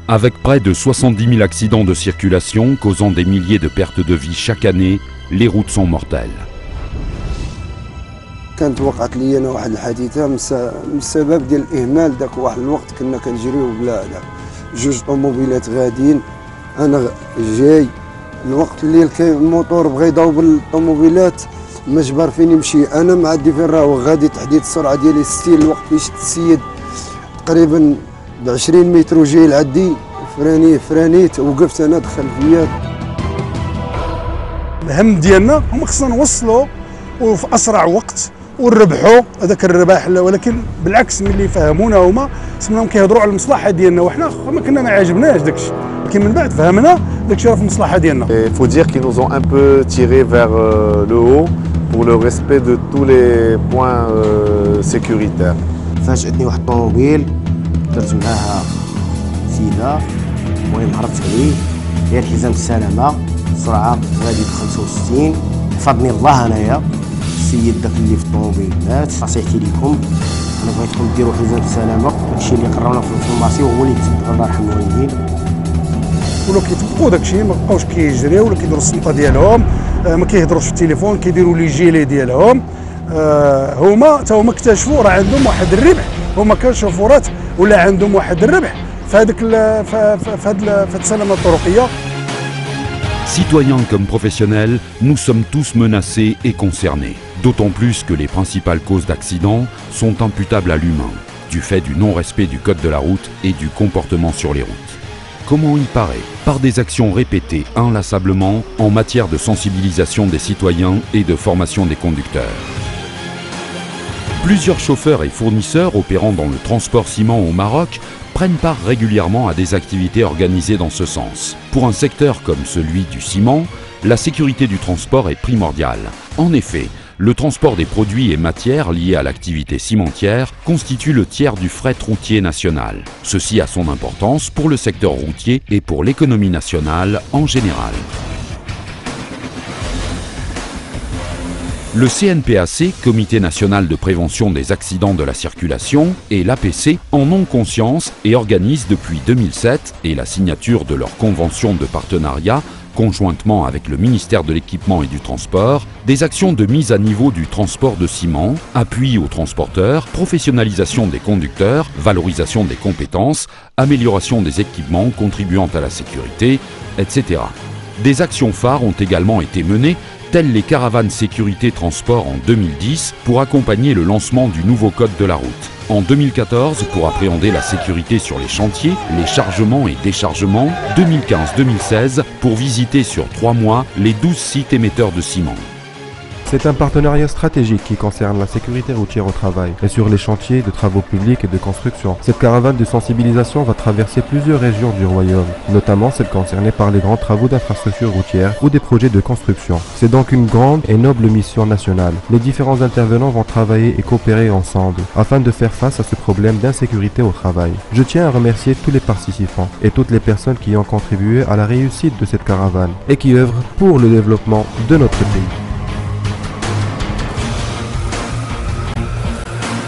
Avec près de 70 000 accidents de circulation causant des milliers de pertes de vie chaque année, les routes sont mortelles. كانت وقعت لي انا واحد الحادثه من السبب ديال الاهمال. داك واحد الوقت كنا كنجريو بلا هذا جوج طوموبيلات غاديين، انا جاي الوقت اللي الموتور بغى يضوب الطوموبيلات ما جبر فين يمشي، انا معدي فين راهو غادي تحديد السرعه ديالي 60. الوقت اللي شفت السيد تقريبا ب 20 متر وجاي لعدي فرانيت وقفت انا دخل فيا. الهم ديالنا هما خصنا نوصلوا وفي اسرع وقت ونربحوا هذاك الرباح، ولكن بالعكس ملي يفهمونا هما سمناهم كيهضروا على المصلحه ديالنا وحنا ما كنا ما عجبناش داكشي، لكن من بعد فهمنا داكشي راه في المصلحه ديالنا. Il faut dire qu'ils nous ont un peu tiré vers le haut pour le respect de tous les points sécuritaires. فاجأتني واحد الطوموبيل درت معاها سيده، المهم هربت عليه غير حزام السلامه، السرعه غادي ب 65، فضني الله انايا السيد داك اللي في الطوموبيل مات. نصيحتي لكم انا بغيتكم ديروا حزام السلامه، داكشي اللي قراونا في المارسي وهو اللي يتصدق، الله يرحم الوالدين. ولو كيطبقوا داكشي ما بقاوش كيجريو ولا كيديروا السلطه ديالهم، ما كيهضروش في التليفون، كيديروا لي جيلي ديالهم. هما تا هما اكتشفوا راه عندهم واحد الربح، هما كشوفورات ولا عندهم واحد الربح في هذيك في السلامه الطرقيه. Citoyens comme professionnels, nous sommes tous menacés et concernés. D'autant plus que les principales causes d'accidents sont imputables à l'humain, du fait du non-respect du code de la route et du comportement sur les routes. Comment y paraît? Par des actions répétées inlassablement en matière de sensibilisation des citoyens et de formation des conducteurs. Plusieurs chauffeurs et fournisseurs opérant dans le transport ciment au Maroc prennent part régulièrement à des activités organisées dans ce sens. Pour un secteur comme celui du ciment, la sécurité du transport est primordiale. En effet, le transport des produits et matières liés à l'activité cimentière constitue le tiers du fret routier national. Ceci a son importance pour le secteur routier et pour l'économie nationale en général. Le CNPAC, Comité national de prévention des accidents de la circulation, et l'APC en ont conscience et organisent depuis 2007 et la signature de leur convention de partenariat conjointement avec le ministère de l'Équipement et du Transport, des actions de mise à niveau du transport de ciment, appui aux transporteurs, professionnalisation des conducteurs, valorisation des compétences, amélioration des équipements contribuant à la sécurité, etc. Des actions phares ont également été menées, telles les caravanes sécurité transport en 2010 pour accompagner le lancement du nouveau code de la route. En 2014 pour appréhender la sécurité sur les chantiers, les chargements et déchargements. 2015-2016 pour visiter sur 3 mois les 12 sites émetteurs de ciment. C'est un partenariat stratégique qui concerne la sécurité routière au travail et sur les chantiers de travaux publics et de construction. Cette caravane de sensibilisation va traverser plusieurs régions du royaume, notamment celles concernées par les grands travaux d'infrastructures routières ou des projets de construction. C'est donc une grande et noble mission nationale. Les différents intervenants vont travailler et coopérer ensemble afin de faire face à ce problème d'insécurité au travail. Je tiens à remercier tous les participants et toutes les personnes qui ont contribué à la réussite de cette caravane et qui œuvrent pour le développement de notre pays.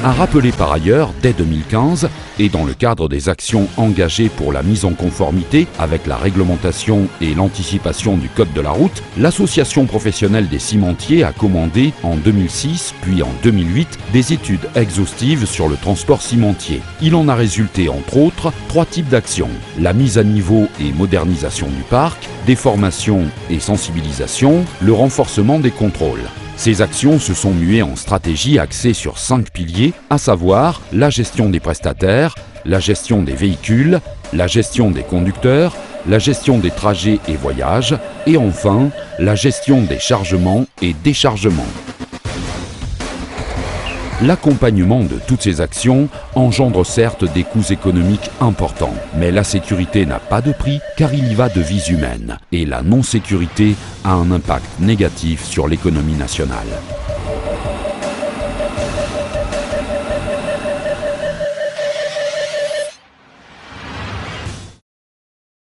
A rappelé par ailleurs dès 2015 et dans le cadre des actions engagées pour la mise en conformité avec la réglementation et l'anticipation du code de la route, l'association professionnelle des cimentiers a commandé en 2006 puis en 2008 des études exhaustives sur le transport cimentier. Il en a résulté entre autres 3 types d'actions: la mise à niveau et modernisation du parc, des formations et sensibilisation, le renforcement des contrôles. Ces actions se sont muées en stratégie axée sur 5 piliers, à savoir la gestion des prestataires, la gestion des véhicules, la gestion des conducteurs, la gestion des trajets et voyages, et enfin la gestion des chargements et déchargements. L'accompagnement de toutes ces actions engendre certes des coûts économiques importants, mais la sécurité n'a pas de prix car il y va de vies humaines et la non-sécurité a un impact négatif sur l'économie nationale.